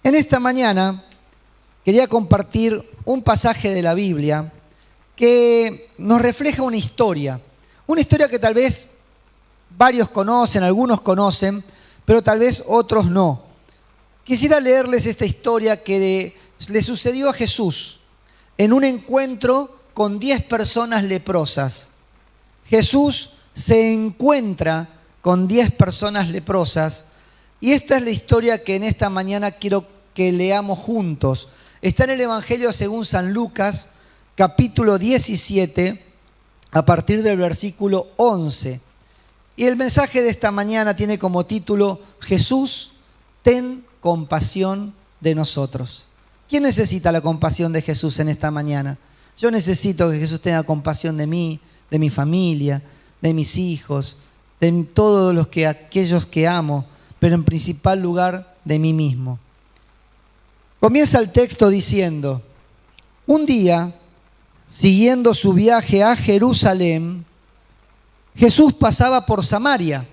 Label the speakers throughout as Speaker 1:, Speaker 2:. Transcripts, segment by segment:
Speaker 1: En esta mañana quería compartir un pasaje de la Biblia que nos refleja una historia que tal vez varios conocen, algunos conocen, pero tal vez otros no. Quisiera leerles esta historia que le sucedió a Jesús en un encuentro con 10 personas leprosas. Jesús se encuentra con 10 personas leprosas y esta es la historia que en esta mañana quiero que leamos juntos. Está en el Evangelio según San Lucas, capítulo 17, a partir del versículo 11. Y el mensaje de esta mañana tiene como título: Jesús, ten compasión de nosotros. ¿Quién necesita la compasión de Jesús en esta mañana? Yo necesito que Jesús tenga compasión de mí, de mi familia, de mis hijos, de todos aquellos que amo, pero en principal lugar de mí mismo. Comienza el texto diciendo: un día, siguiendo su viaje a Jerusalén, Jesús pasaba por Samaria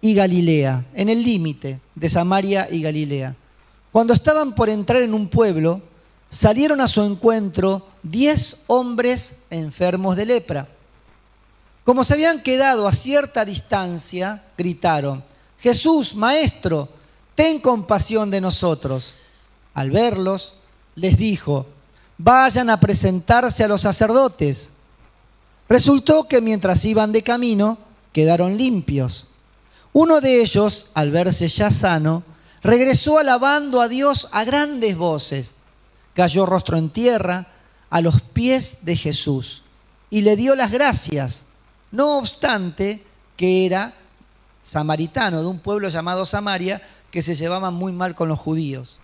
Speaker 1: y Galilea, en el límite de Samaria y Galilea. Cuando estaban por entrar en un pueblo, salieron a su encuentro 10 hombres enfermos de lepra. Como se habían quedado a cierta distancia, gritaron: Jesús, Maestro, ten compasión de nosotros. Al verlos, les dijo: vayan a presentarse a los sacerdotes. Resultó que mientras iban de camino, quedaron limpios. Uno de ellos, al verse ya sano, regresó alabando a Dios a grandes voces. Cayó rostro en tierra a los pies de Jesús y le dio las gracias, no obstante que era samaritano, de un pueblo llamado Samaria, que se llevaban muy mal con los judíos.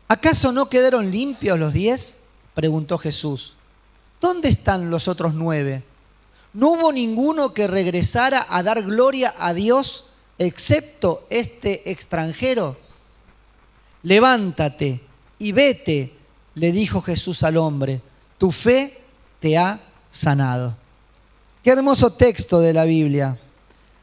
Speaker 1: ¿Acaso no quedaron limpios los 10? Preguntó Jesús. ¿Dónde están los otros 9? ¿No hubo ninguno que regresara a dar gloria a Dios excepto este extranjero? Levántate y vete, le dijo Jesús al hombre. Tu fe te ha sanado. Qué hermoso texto de la Biblia.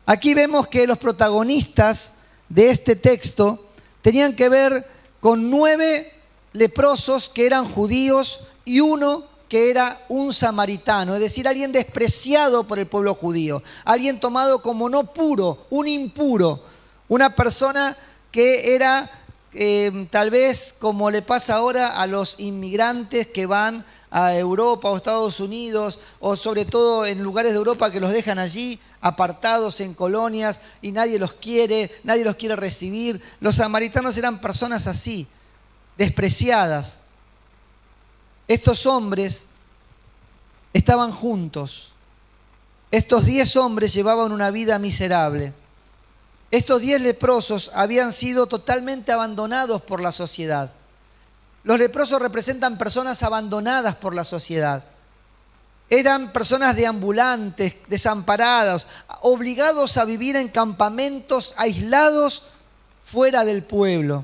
Speaker 1: Aquí vemos que los protagonistas de este texto tenían que ver con 9 leprosos que eran judíos y uno que era un samaritano, es decir, alguien despreciado por el pueblo judío, alguien tomado como no puro, un impuro, una persona que era tal vez como le pasa ahora a los inmigrantes que van a Europa o Estados Unidos, o sobre todo en lugares de Europa que los dejan allí apartados en colonias y nadie los quiere recibir. Los samaritanos eran personas así, despreciadas. Estos hombres estaban juntos. Estos 10 hombres llevaban una vida miserable. Estos 10 leprosos habían sido totalmente abandonados por la sociedad. Los leprosos representan personas abandonadas por la sociedad. Eran personas deambulantes, desamparadas, obligados a vivir en campamentos aislados fuera del pueblo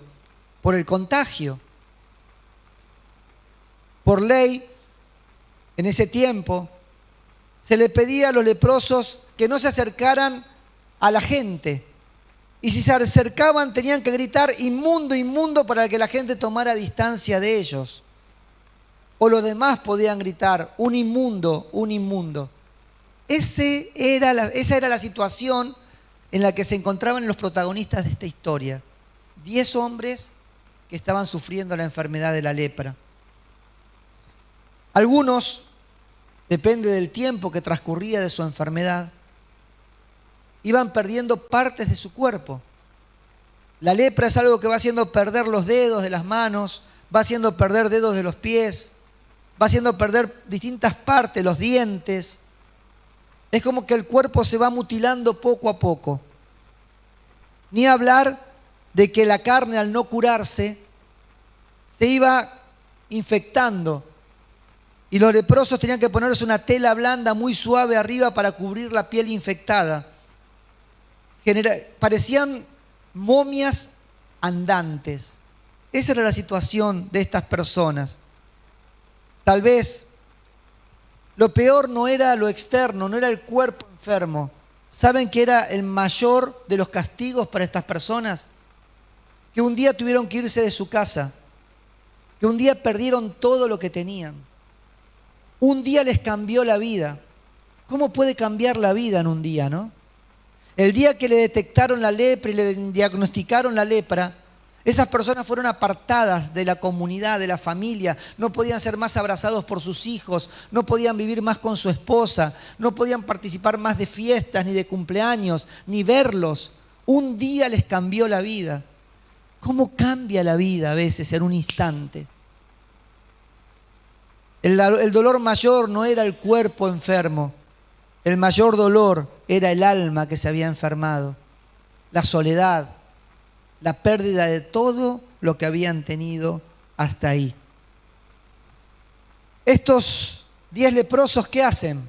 Speaker 1: por el contagio. Por ley, en ese tiempo, se le pedía a los leprosos que no se acercaran a la gente. Y si se acercaban tenían que gritar inmundo, inmundo, para que la gente tomara distancia de ellos. O los demás podían gritar un inmundo, un inmundo. Esa era la situación en la que se encontraban los protagonistas de esta historia. 10 hombres que estaban sufriendo la enfermedad de la lepra. Algunos, depende del tiempo que transcurría de su enfermedad, iban perdiendo partes de su cuerpo. La lepra es algo que va haciendo perder los dedos de las manos, va haciendo perder dedos de los pies, va haciendo perder distintas partes, los dientes. Es como que el cuerpo se va mutilando poco a poco. Ni hablar de que la carne, al no curarse, se iba infectando. Y los leprosos tenían que ponerse una tela blanda muy suave arriba para cubrir la piel infectada. Parecían momias andantes. Esa era la situación de estas personas. Tal vez lo peor no era lo externo, no era el cuerpo enfermo. ¿Saben qué era el mayor de los castigos para estas personas? que un día tuvieron que irse de su casa, que un día perdieron todo lo que tenían. Un día les cambió la vida. ¿Cómo puede cambiar la vida en un día, no? El día que le detectaron la lepra y le diagnosticaron la lepra, esas personas fueron apartadas de la comunidad, de la familia, no podían ser más abrazados por sus hijos, no podían vivir más con su esposa, no podían participar más de fiestas, ni de cumpleaños, ni verlos. Un día les cambió la vida. ¿Cómo cambia la vida a veces en un instante? El dolor mayor no era el cuerpo enfermo, el mayor dolor era el alma que se había enfermado, la soledad, la pérdida de todo lo que habían tenido hasta ahí. Estos 10 leprosos, ¿qué hacen?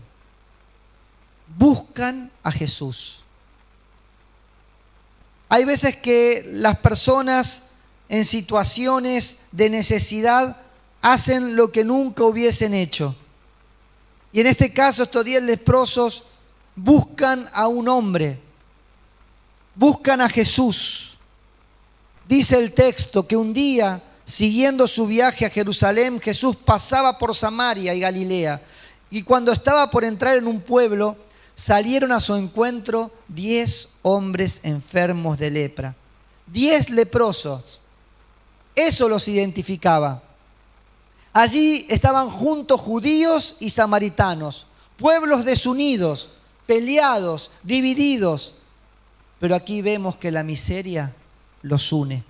Speaker 1: Buscan a Jesús. Hay veces que las personas en situaciones de necesidad hacen lo que nunca hubiesen hecho. Y en este caso, estos 10 leprosos buscan a un hombre, buscan a Jesús. Dice el texto que un día, siguiendo su viaje a Jerusalén, Jesús pasaba por Samaria y Galilea. Y cuando estaba por entrar en un pueblo, salieron a su encuentro 10 hombres enfermos de lepra. 10 leprosos. Eso los identificaba. Allí estaban juntos judíos y samaritanos, pueblos desunidos, peleados, divididos. Pero aquí vemos que la miseria los une.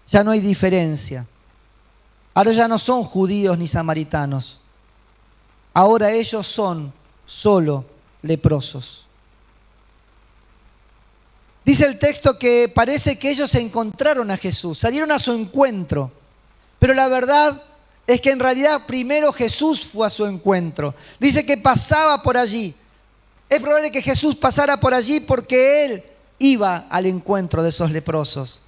Speaker 1: Ya no hay diferencia. Ahora ya no son judíos ni samaritanos. Ahora ellos son solo leprosos. Dice el texto que parece que ellos encontraron a Jesús, salieron a su encuentro. Pero la verdad es que en realidad primero Jesús fue a su encuentro. Dice que pasaba por allí. Es probable que Jesús pasara por allí porque Él iba al encuentro de esos leprosos.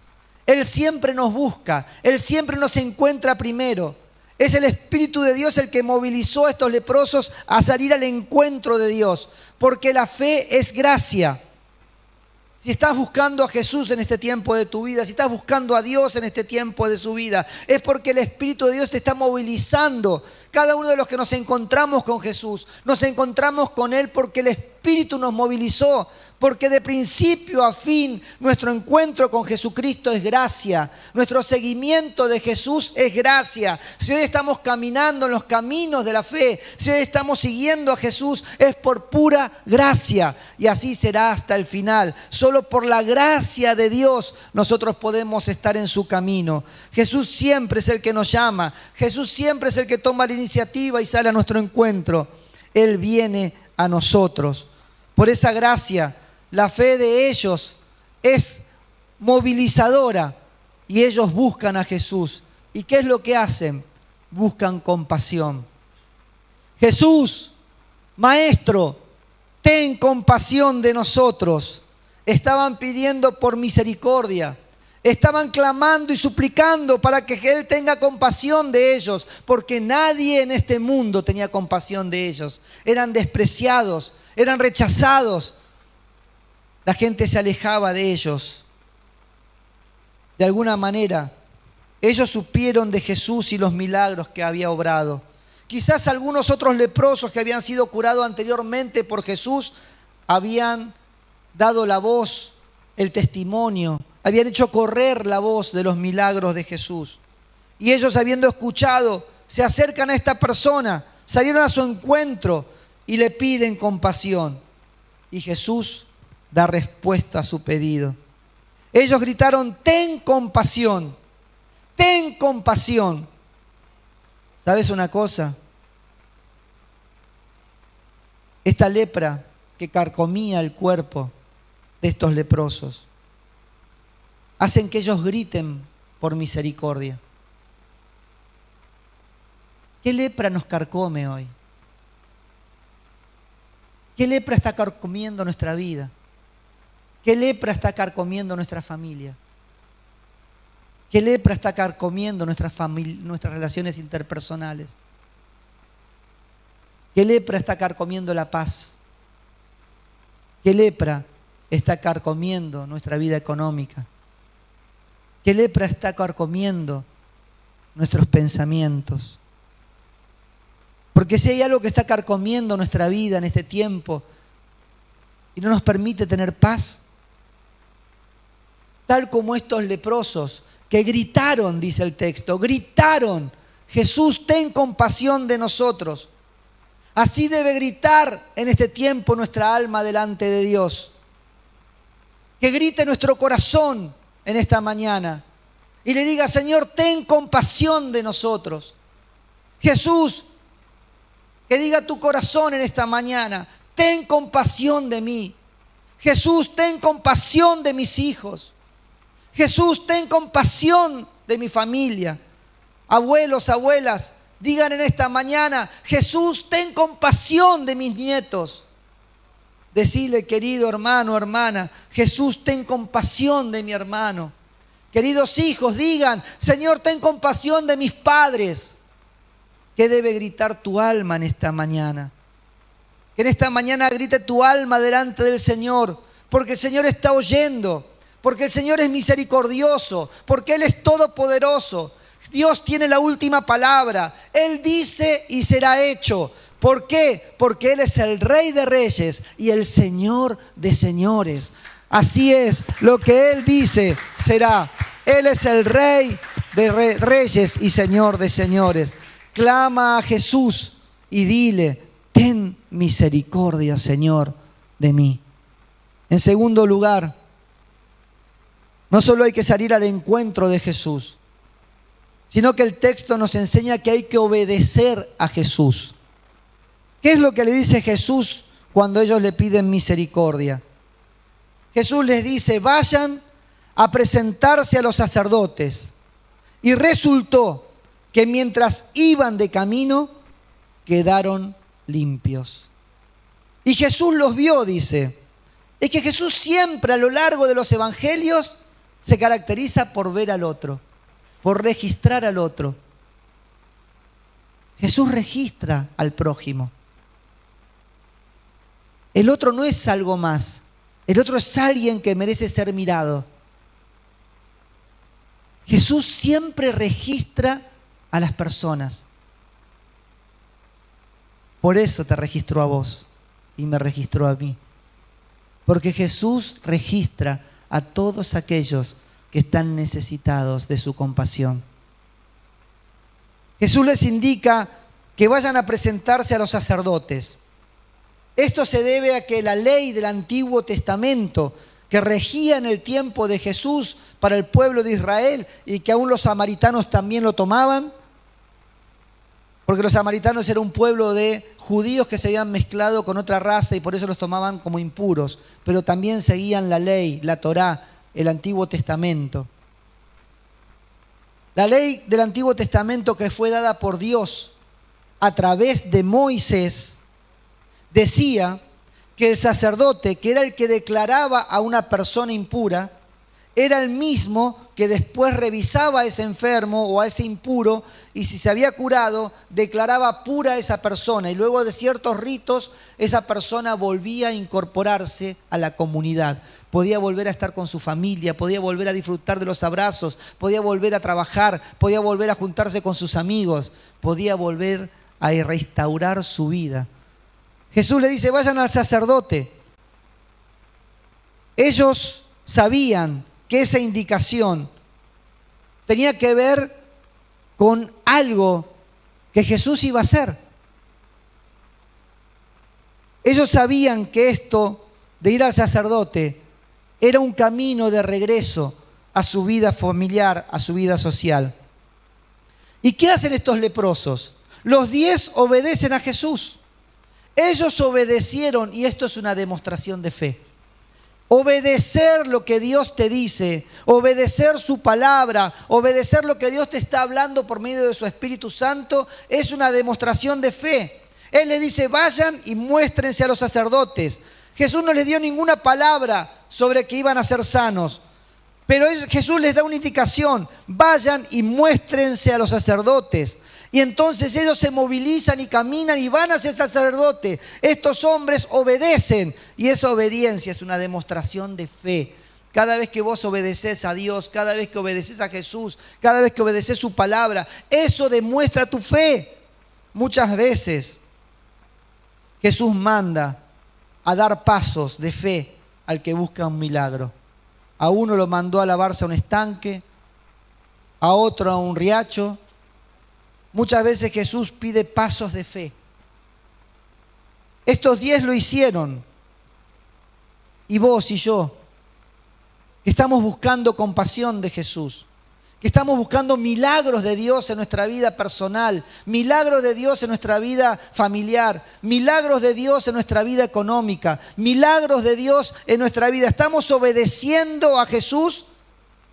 Speaker 1: Él siempre nos busca, Él siempre nos encuentra primero. Es el Espíritu de Dios el que movilizó a estos leprosos a salir al encuentro de Dios, porque la fe es gracia. Si estás buscando a Jesús en este tiempo de tu vida, si estás buscando a Dios en este tiempo de su vida, es porque el Espíritu de Dios te está movilizando. Cada uno de los que nos encontramos con Jesús, nos encontramos con Él porque el Espíritu nos movilizó, porque de principio a fin nuestro encuentro con Jesucristo es gracia, nuestro seguimiento de Jesús es gracia. Si hoy estamos caminando en los caminos de la fe, si hoy estamos siguiendo a Jesús, es por pura gracia y así será hasta el final. Solo por la gracia de Dios nosotros podemos estar en su camino. Jesús siempre es el que nos llama, Jesús siempre es el que toma la iniciativa y sale a nuestro encuentro. Él viene a nosotros. Por esa gracia, la fe de ellos es movilizadora y ellos buscan a Jesús. ¿Y qué es lo que hacen? Buscan compasión. Jesús, Maestro, ten compasión de nosotros. Estaban pidiendo por misericordia. Estaban clamando y suplicando para que Él tenga compasión de ellos, porque nadie en este mundo tenía compasión de ellos. Eran despreciados, eran rechazados. La gente se alejaba de ellos. De alguna manera, ellos supieron de Jesús y los milagros que había obrado. Quizás algunos otros leprosos que habían sido curados anteriormente por Jesús habían dado la voz, el testimonio, habían hecho correr la voz de los milagros de Jesús. Y ellos, habiendo escuchado, se acercan a esta persona, salieron a su encuentro y le piden compasión. Y Jesús da respuesta a su pedido. Ellos gritaron: ten compasión, ten compasión. ¿Sabes una cosa? Esta lepra que carcomía el cuerpo de estos leprosos hacen que ellos griten por misericordia. ¿Qué lepra nos carcome hoy? ¿Qué lepra está carcomiendo nuestra vida? ¿Qué lepra está carcomiendo nuestra familia? ¿Qué lepra está carcomiendo nuestras relaciones interpersonales? ¿Qué lepra está carcomiendo la paz? ¿Qué lepra está carcomiendo nuestra vida económica? ¿Qué lepra está carcomiendo nuestros pensamientos? Porque si hay algo que está carcomiendo nuestra vida en este tiempo y no nos permite tener paz, tal como estos leprosos que gritaron, dice el texto, gritaron: Jesús, ten compasión de nosotros. Así debe gritar en este tiempo nuestra alma delante de Dios. Que grite nuestro corazón en esta mañana y le diga: Señor, ten compasión de nosotros. Jesús, que diga tu corazón en esta mañana: ten compasión de mí. Jesús, ten compasión de mis hijos. Jesús, ten compasión de mi familia. Abuelos, abuelas, digan en esta mañana: Jesús, ten compasión de mis nietos. Decile, querido hermano, hermana: Jesús, ten compasión de mi hermano. Queridos hijos, digan: Señor, ten compasión de mis padres. ¿Qué debe gritar tu alma en esta mañana? Que en esta mañana grite tu alma delante del Señor, porque el Señor está oyendo, porque el Señor es misericordioso, porque Él es todopoderoso. Dios tiene la última palabra. Él dice y será hecho. ¿Por qué? Porque Él es el Rey de Reyes y el Señor de Señores. Así es, lo que Él dice será. Él es el Rey de Reyes y Señor de Señores. Clama a Jesús y dile: ten misericordia, Señor, de mí. En segundo lugar, no solo hay que salir al encuentro de Jesús, sino que el texto nos enseña que hay que obedecer a Jesús. ¿Qué es lo que le dice Jesús cuando ellos le piden misericordia? Jesús les dice: vayan a presentarse a los sacerdotes. Y resultó que mientras iban de camino, quedaron limpios. Y Jesús los vio, dice. Es que Jesús siempre a lo largo de los evangelios se caracteriza por ver al otro, por registrar al otro. Jesús registra al prójimo. El otro no es algo más. El otro es alguien que merece ser mirado. Jesús siempre registra a las personas. Por eso te registró a vos y me registró a mí. Porque Jesús registra a todos aquellos que están necesitados de su compasión. Jesús les indica que vayan a presentarse a los sacerdotes. Esto se debe a que la ley del Antiguo Testamento, que regía en el tiempo de Jesús para el pueblo de Israel y que aún los samaritanos también lo tomaban, porque los samaritanos eran un pueblo de judíos que se habían mezclado con otra raza y por eso los tomaban como impuros, pero también seguían la ley, la Torá, el Antiguo Testamento. La ley del Antiguo Testamento, que fue dada por Dios a través de Moisés, decía que el sacerdote, que era el que declaraba a una persona impura, era el mismo que después revisaba a ese enfermo o a ese impuro y si se había curado, declaraba pura a esa persona y luego de ciertos ritos, esa persona volvía a incorporarse a la comunidad. Podía volver a estar con su familia, podía volver a disfrutar de los abrazos, podía volver a trabajar, podía volver a juntarse con sus amigos, podía volver a restaurar su vida. Jesús le dice: vayan al sacerdote. Ellos sabían que esa indicación tenía que ver con algo que Jesús iba a hacer. Ellos sabían que esto de ir al sacerdote era un camino de regreso a su vida familiar, a su vida social. ¿Y qué hacen estos leprosos? Los 10 obedecen a Jesús. Ellos obedecieron y esto es una demostración de fe. Obedecer lo que Dios te dice, obedecer su palabra, obedecer lo que Dios te está hablando por medio de su Espíritu Santo es una demostración de fe. Él le dice: vayan y muéstrense a los sacerdotes. Jesús no les dio ninguna palabra sobre que iban a ser sanos, pero Jesús les da una indicación: vayan y muéstrense a los sacerdotes. Y entonces ellos se movilizan y caminan y van hacia el sacerdote. Estos hombres obedecen y esa obediencia es una demostración de fe. Cada vez que vos obedeces a Dios, cada vez que obedeces a Jesús, cada vez que obedeces su palabra, eso demuestra tu fe. Muchas veces Jesús manda a dar pasos de fe al que busca un milagro. A uno lo mandó a lavarse a un estanque, a otro a un riacho. Muchas veces Jesús pide pasos de fe. Estos 10 lo hicieron. Y vos y yo, que estamos buscando compasión de Jesús, que estamos buscando milagros de Dios en nuestra vida personal, milagros de Dios en nuestra vida familiar, milagros de Dios en nuestra vida económica, milagros de Dios en nuestra vida. ¿Estamos obedeciendo a Jesús?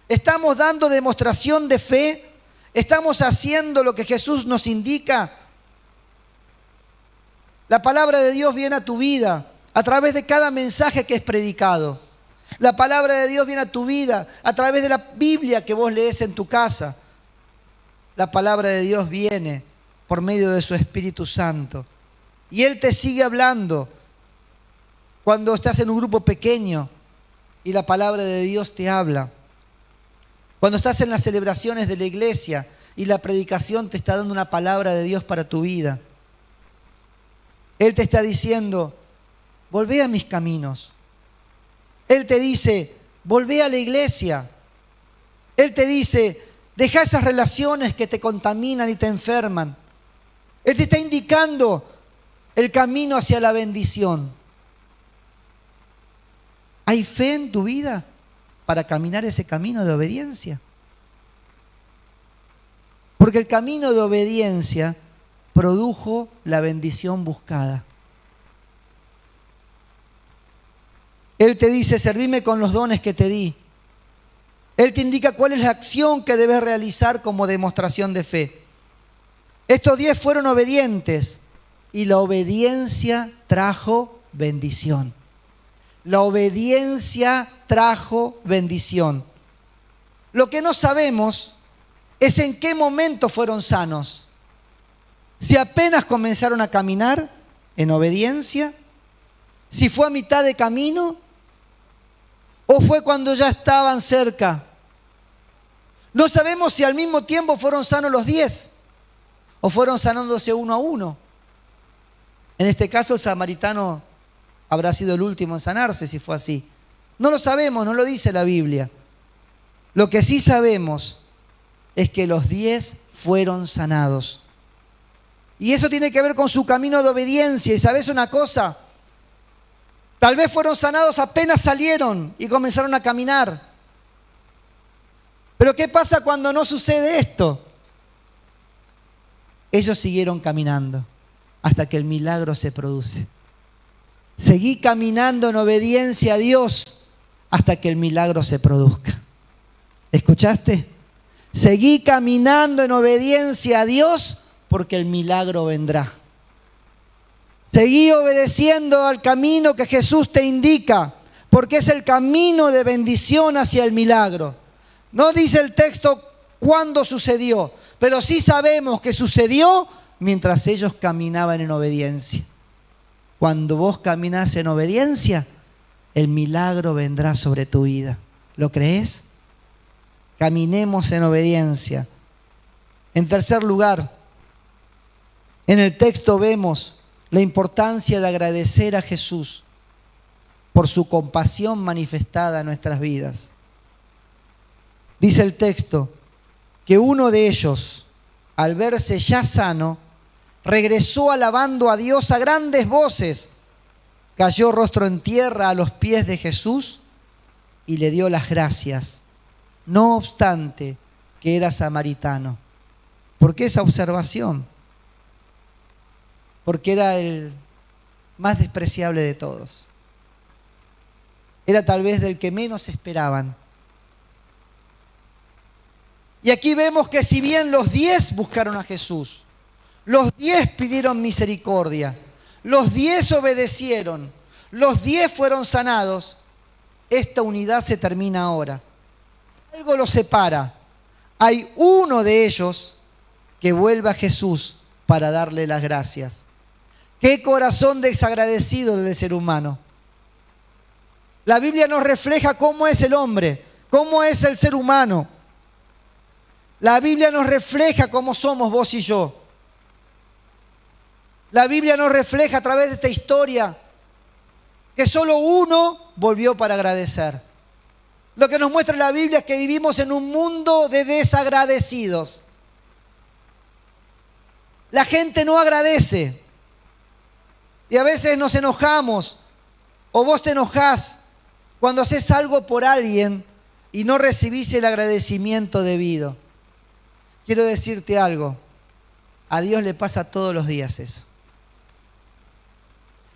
Speaker 1: ¿Estamos dando demostración de fe? ¿Estamos haciendo lo que Jesús nos indica? La palabra de Dios viene a tu vida a través de cada mensaje que es predicado. La palabra de Dios viene a tu vida a través de la Biblia que vos lees en tu casa. La palabra de Dios viene por medio de su Espíritu Santo. Y Él te sigue hablando cuando estás en un grupo pequeño y la palabra de Dios te habla. Cuando estás en las celebraciones de la iglesia y la predicación te está dando una palabra de Dios para tu vida. Él te está diciendo, volvé a mis caminos. Él te dice, volvé a la iglesia. Él te dice, deja esas relaciones que te contaminan y te enferman. Él te está indicando el camino hacia la bendición. ¿Hay fe en tu vida para caminar ese camino de obediencia? Porque el camino de obediencia produjo la bendición buscada. Él te dice, servime con los dones que te di. Él te indica cuál es la acción que debes realizar como demostración de fe. Estos 10 fueron obedientes y la obediencia trajo bendición. La obediencia trajo bendición. Lo que no sabemos es en qué momento fueron sanos. Si apenas comenzaron a caminar en obediencia, si fue a mitad de camino o fue cuando ya estaban cerca. No sabemos si al mismo tiempo fueron sanos los 10 o fueron sanándose uno a uno. En este caso el samaritano habrá sido el último en sanarse si fue así. No lo sabemos, no lo dice la Biblia. Lo que sí sabemos es que los 10 fueron sanados. Y eso tiene que ver con su camino de obediencia. ¿Y sabes una cosa? Tal vez fueron sanados apenas salieron y comenzaron a caminar. Pero ¿qué pasa cuando no sucede esto? Ellos siguieron caminando hasta que el milagro se produce. Seguí caminando en obediencia a Dios hasta que el milagro se produzca. ¿Escuchaste? Seguí caminando en obediencia a Dios porque el milagro vendrá. Seguí obedeciendo al camino que Jesús te indica, porque es el camino de bendición hacia el milagro. No dice el texto cuándo sucedió, pero sí sabemos que sucedió mientras ellos caminaban en obediencia. Cuando vos caminás en obediencia, el milagro vendrá sobre tu vida. ¿Lo crees? Caminemos en obediencia. En tercer lugar, en el texto vemos la importancia de agradecer a Jesús por su compasión manifestada en nuestras vidas. Dice el texto que uno de ellos, al verse ya sano, regresó alabando a Dios a grandes voces, cayó rostro en tierra a los pies de Jesús y le dio las gracias, no obstante que era samaritano. ¿Por qué esa observación? Porque era el más despreciable de todos. Era tal vez del que menos esperaban. Y aquí vemos que si bien los 10 buscaron a Jesús, los 10 pidieron misericordia, los 10 obedecieron, los 10 fueron sanados, esta unidad se termina ahora. Algo los separa. Hay uno de ellos que vuelve a Jesús para darle las gracias. Qué corazón desagradecido del ser humano. La Biblia nos refleja cómo es el hombre, cómo es el ser humano. La Biblia nos refleja cómo somos vos y yo. La Biblia nos refleja a través de esta historia que solo uno volvió para agradecer. Lo que nos muestra la Biblia es que vivimos en un mundo de desagradecidos. La gente no agradece. Y a veces nos enojamos, o vos te enojás cuando haces algo por alguien y no recibís el agradecimiento debido. Quiero decirte algo, a Dios le pasa todos los días eso.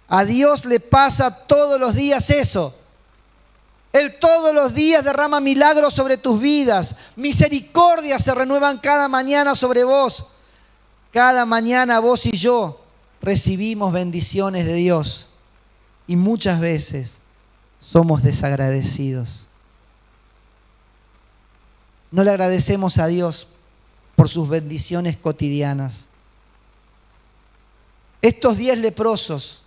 Speaker 1: A Dios le pasa todos los días eso. Él todos los días derrama milagros sobre tus vidas. Misericordias se renuevan cada mañana sobre vos. Cada mañana vos y yo recibimos bendiciones de Dios. Y muchas veces somos desagradecidos. No le agradecemos a Dios por sus bendiciones cotidianas. Estos 10 leprosos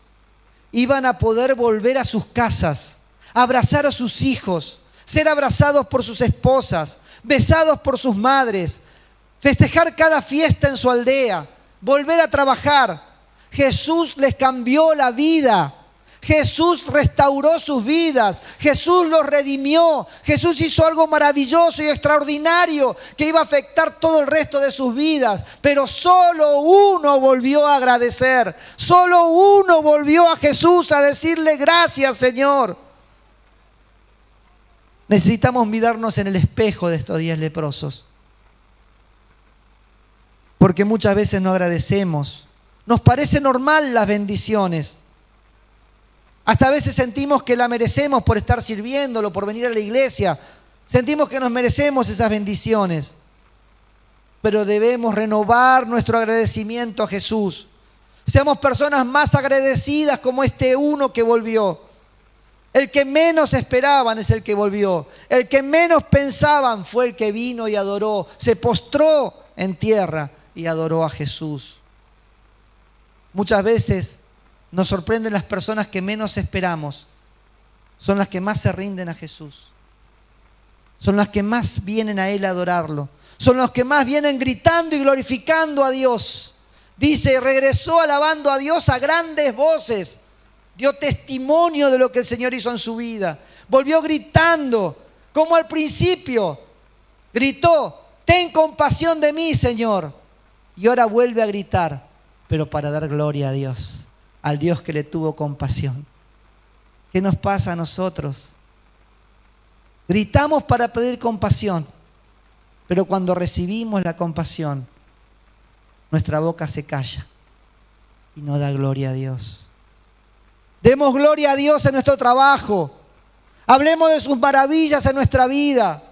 Speaker 1: iban a poder volver a sus casas, abrazar a sus hijos, ser abrazados por sus esposas, besados por sus madres, festejar cada fiesta en su aldea, volver a trabajar. Jesús les cambió la vida. Jesús restauró sus vidas. Jesús los redimió. Jesús hizo algo maravilloso y extraordinario que iba a afectar todo el resto de sus vidas. Pero solo uno volvió a agradecer. Solo uno volvió a Jesús a decirle gracias, Señor. Necesitamos mirarnos en el espejo de estos 10 leprosos. Porque muchas veces no agradecemos. Nos parece normal las bendiciones. Hasta a veces sentimos que la merecemos por estar sirviéndolo, por venir a la iglesia. Sentimos que nos merecemos esas bendiciones. Pero debemos renovar nuestro agradecimiento a Jesús. Seamos personas más agradecidas como este uno que volvió. El que menos esperaban es el que volvió. El que menos pensaban fue el que vino y adoró. Se postró en tierra y adoró a Jesús. Muchas veces nos sorprenden las personas que menos esperamos. Son las que más se rinden a Jesús. Son las que más vienen a Él a adorarlo. Son los que más vienen gritando y glorificando a Dios. Dice, regresó alabando a Dios a grandes voces. Dio testimonio de lo que el Señor hizo en su vida. Volvió gritando, como al principio. Gritó, ten compasión de mí, Señor. Y ahora vuelve a gritar, pero para dar gloria a Dios. Al Dios que le tuvo compasión. ¿Qué nos pasa a nosotros? Gritamos para pedir compasión, pero cuando recibimos la compasión, nuestra boca se calla y no da gloria a Dios. Demos gloria a Dios en nuestro trabajo. Hablemos de sus maravillas en nuestra vida.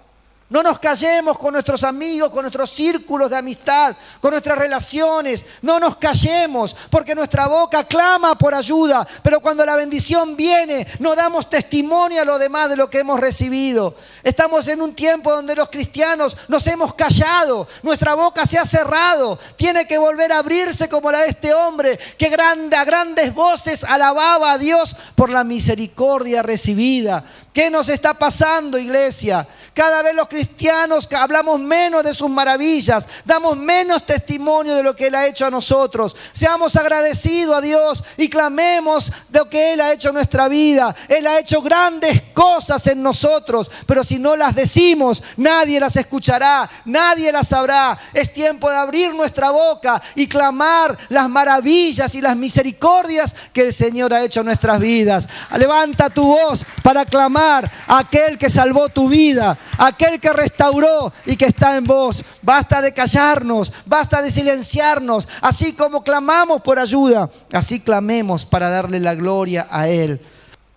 Speaker 1: No nos callemos con nuestros amigos, con nuestros círculos de amistad, con nuestras relaciones. No nos callemos porque nuestra boca clama por ayuda. Pero cuando la bendición viene, no damos testimonio a los demás de lo que hemos recibido. Estamos en un tiempo donde los cristianos nos hemos callado. Nuestra boca se ha cerrado. Tiene que volver a abrirse como la de este hombre que a grandes voces alababa a Dios por la misericordia recibida. ¿Qué nos está pasando, iglesia? Cada vez los cristianos hablamos menos de sus maravillas, damos menos testimonio de lo que Él ha hecho a nosotros. Seamos agradecidos a Dios y clamemos de lo que Él ha hecho en nuestra vida. Él ha hecho grandes cosas en nosotros, pero si no las decimos, nadie las escuchará, nadie las sabrá. Es tiempo de abrir nuestra boca y clamar las maravillas y las misericordias que el Señor ha hecho en nuestras vidas. Levanta tu voz para clamar a aquel que salvó tu vida, aquel que restauró y que está en vos. Basta de callarnos, basta de silenciarnos. Así como clamamos por ayuda, así clamemos para darle la gloria a Él.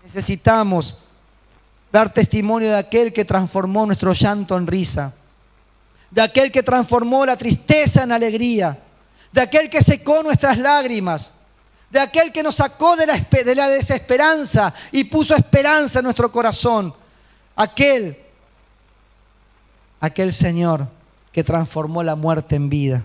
Speaker 1: Necesitamos dar testimonio de aquel que transformó nuestro llanto en risa, de aquel que transformó la tristeza en alegría, de aquel que secó nuestras lágrimas, de aquel que nos sacó de la desesperanza y puso esperanza en nuestro corazón. Aquel Señor que transformó la muerte en vida.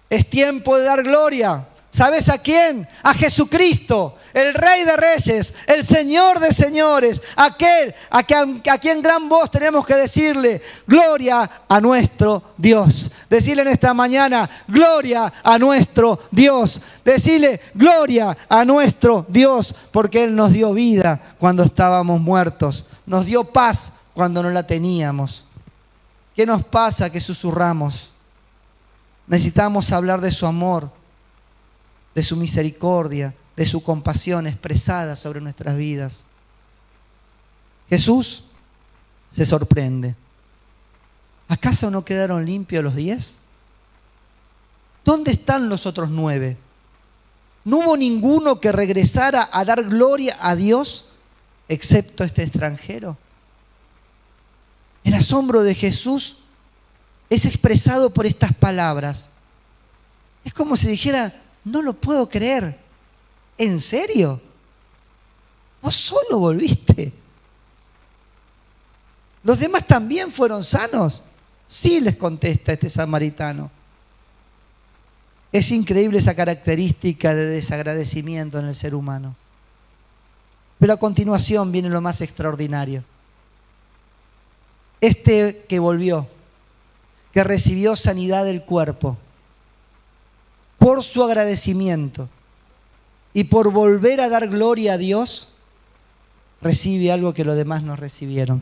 Speaker 1: Es tiempo de dar gloria. ¿Sabes a quién? A Jesucristo, el Rey de Reyes, el Señor de Señores, aquel a quien gran voz tenemos que decirle, gloria a nuestro Dios. Decirle en esta mañana, gloria a nuestro Dios. Decirle, gloria a nuestro Dios, porque Él nos dio vida cuando estábamos muertos. Nos dio paz cuando no la teníamos. ¿Qué nos pasa que susurramos? Necesitamos hablar de su amor, de su misericordia, de su compasión expresada sobre nuestras vidas. Jesús se sorprende. ¿Acaso no quedaron limpios los 10? ¿Dónde están los otros 9? ¿No hubo ninguno que regresara a dar gloria a Dios, excepto este extranjero? El asombro de Jesús es expresado por estas palabras. Es como si dijera, no lo puedo creer. ¿En serio? ¿Vos solo volviste? ¿Los demás también fueron sanos? Sí, les contesta este samaritano. Es increíble esa característica de desagradecimiento en el ser humano. Pero a continuación viene lo más extraordinario. Este que volvió, que recibió sanidad del cuerpo, por su agradecimiento y por volver a dar gloria a Dios, recibe algo que los demás no recibieron.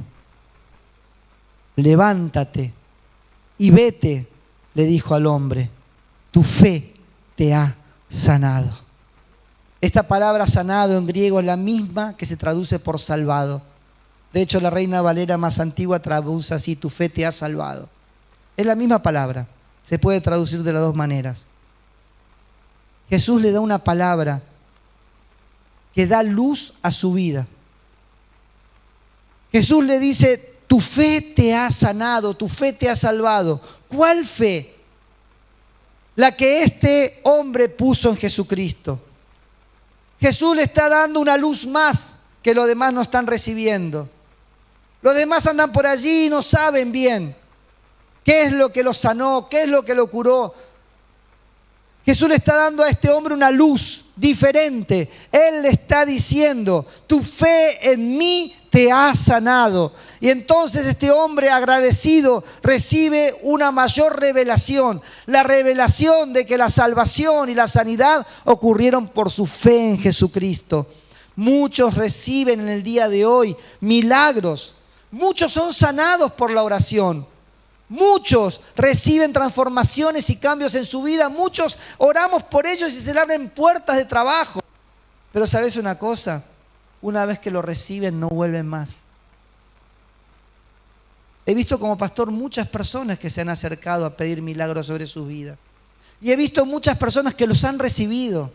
Speaker 1: Levántate y vete, le dijo al hombre, tu fe te ha sanado. Esta palabra sanado en griego es la misma que se traduce por salvado. De hecho, la Reina Valera más antigua traduce así, tu fe te ha salvado. Es la misma palabra, se puede traducir de las dos maneras. Jesús le da una palabra que da luz a su vida. Jesús le dice, tu fe te ha sanado, tu fe te ha salvado. ¿Cuál fe? La que este hombre puso en Jesucristo. Jesús le está dando una luz más que los demás no están recibiendo. Los demás andan por allí y no saben bien qué es lo que lo sanó, qué es lo que lo curó. Jesús le está dando a este hombre una luz diferente. Él le está diciendo, tu fe en mí te ha sanado. Y entonces este hombre agradecido recibe una mayor revelación. La revelación de que la salvación y la sanidad ocurrieron por su fe en Jesucristo. Muchos reciben en el día de hoy milagros. Muchos son sanados por la oración. Muchos reciben transformaciones y cambios en su vida. Muchos oramos por ellos y se le abren puertas de trabajo. Pero ¿sabes una cosa? Una vez que lo reciben no vuelven más. He visto como pastor muchas personas que se han acercado a pedir milagros sobre su vida. Y he visto muchas personas que los han recibido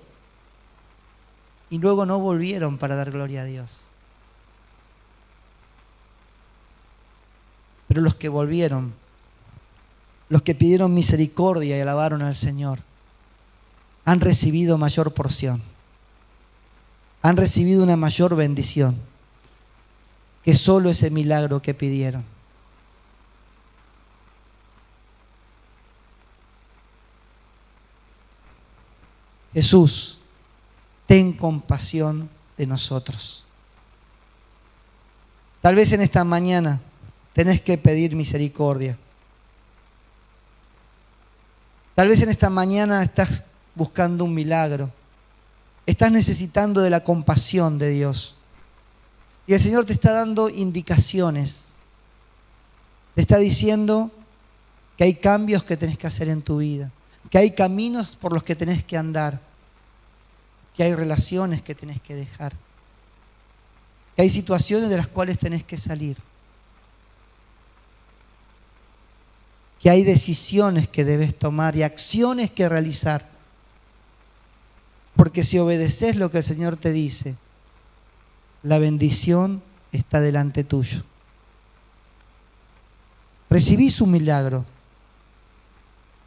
Speaker 1: y luego no volvieron para dar gloria a Dios. Pero los que volvieron, los que pidieron misericordia y alabaron al Señor, han recibido mayor porción. Han recibido una mayor bendición que solo ese milagro que pidieron. Jesús, ten compasión de nosotros. Tal vez en esta mañana tenés que pedir misericordia. Tal vez en esta mañana estás buscando un milagro. Estás necesitando de la compasión de Dios. Y el Señor te está dando indicaciones. Te está diciendo que hay cambios que tenés que hacer en tu vida. Que hay caminos por los que tenés que andar. Que hay relaciones que tenés que dejar. Que hay situaciones de las cuales tenés que salir. Que hay decisiones que debes tomar y acciones que realizar. Porque si obedeces lo que el Señor te dice, la bendición está delante tuyo. Recibís un milagro.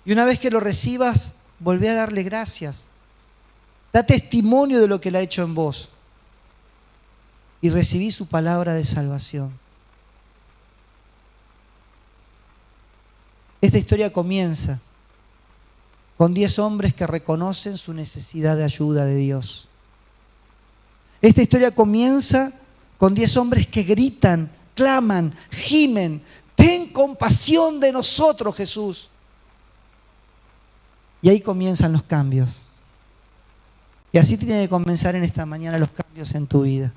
Speaker 1: Y una vez que lo recibas, volvé a darle gracias. Da testimonio de lo que Él ha hecho en vos. Y recibí su palabra de salvación. Esta historia comienza con 10 hombres que reconocen su necesidad de ayuda de Dios. Esta historia comienza con 10 hombres que gritan, claman, gimen: ten compasión de nosotros, Jesús. Y ahí comienzan los cambios. Y así tiene que comenzar en esta mañana los cambios en tu vida.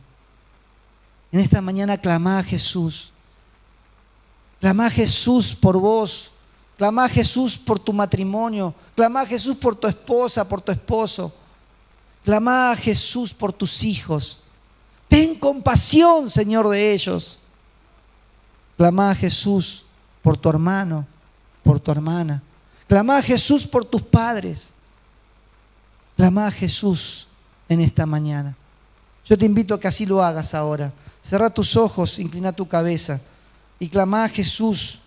Speaker 1: En esta mañana clama a Jesús. Clama a Jesús por vos. Clama a Jesús por tu matrimonio. Clama a Jesús por tu esposa, por tu esposo. Clama a Jesús por tus hijos. Ten compasión, Señor, de ellos. Clama a Jesús por tu hermano, por tu hermana. Clama a Jesús por tus padres. Clama a Jesús en esta mañana. Yo te invito a que así lo hagas ahora. Cerrá tus ojos, inclina tu cabeza y clama a Jesús.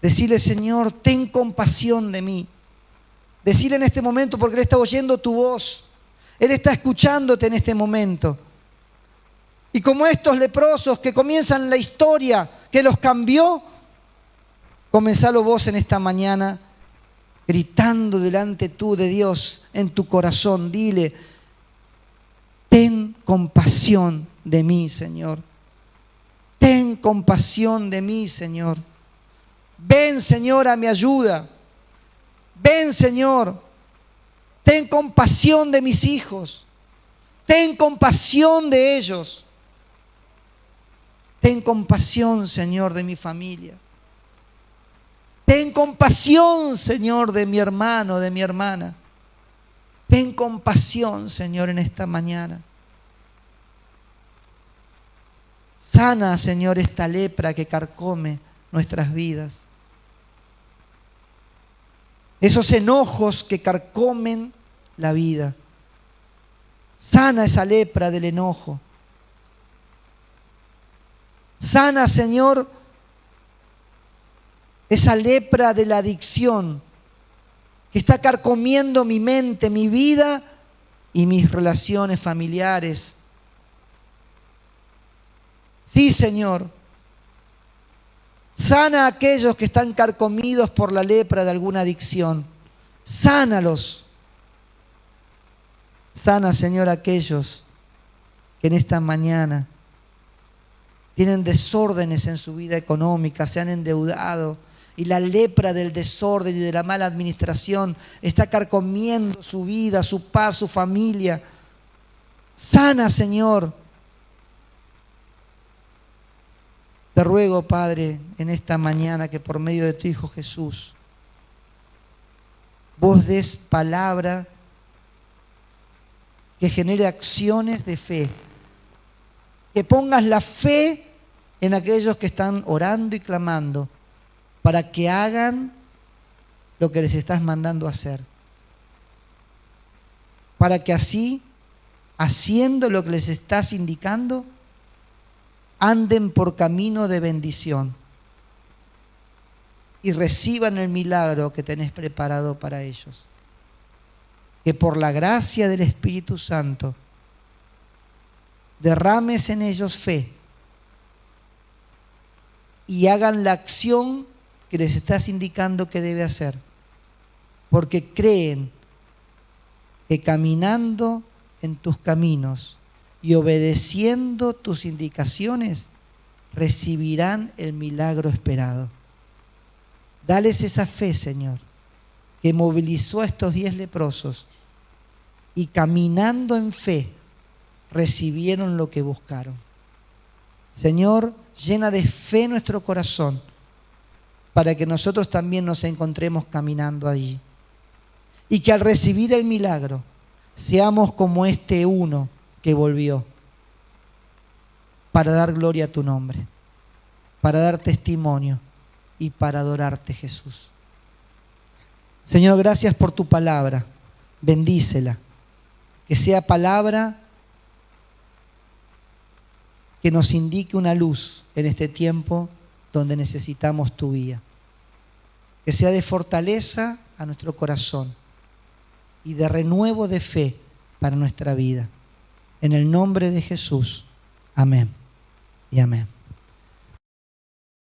Speaker 1: Decile: Señor, ten compasión de mí. Decile en este momento, porque Él está oyendo tu voz. Él está escuchándote en este momento. Y como estos leprosos que comienzan la historia que los cambió, comenzalo vos en esta mañana gritando delante tú de Dios en tu corazón. Dile: ten compasión de mí, Señor. Ten compasión de mí, Señor. Ven, Señor, a mi ayuda. Ven, Señor. Ten compasión de mis hijos. Ten compasión de ellos. Ten compasión, Señor, de mi familia. Ten compasión, Señor, de mi hermano, de mi hermana. Ten compasión, Señor, en esta mañana. Sana, Señor, esta lepra que carcome nuestras vidas. Esos enojos que carcomen la vida. Sana esa lepra del enojo. Sana, Señor, esa lepra de la adicción que está carcomiendo mi mente, mi vida y mis relaciones familiares. Sí, Señor. Sana a aquellos que están carcomidos por la lepra de alguna adicción. Sánalos. Sana, Señor, a aquellos que en esta mañana tienen desórdenes en su vida económica, se han endeudado y la lepra del desorden y de la mala administración está carcomiendo su vida, su paz, su familia. Sana, Señor. Te ruego, Padre, en esta mañana que por medio de tu Hijo Jesús, vos des palabra que genere acciones de fe. Que pongas la fe en aquellos que están orando y clamando para que hagan lo que les estás mandando hacer. Para que así, haciendo lo que les estás indicando, anden por camino de bendición y reciban el milagro que tenés preparado para ellos. Que por la gracia del Espíritu Santo derrames en ellos fe y hagan la acción que les estás indicando que debe hacer, porque creen que caminando en tus caminos y obedeciendo tus indicaciones recibirán el milagro esperado. Dales esa fe, Señor, que movilizó a estos 10 leprosos y caminando en fe recibieron lo que buscaron. Señor, llena de fe nuestro corazón para que nosotros también nos encontremos caminando allí. Y que al recibir el milagro seamos como este uno que volvió para dar gloria a tu nombre, para dar testimonio y para adorarte, Jesús. Señor, gracias por tu palabra. Bendícela. Que sea palabra que nos indique una luz en este tiempo donde necesitamos tu guía. Que sea de fortaleza a nuestro corazón y de renuevo de fe para nuestra vida. En el nombre de Jesús. Amén y amén.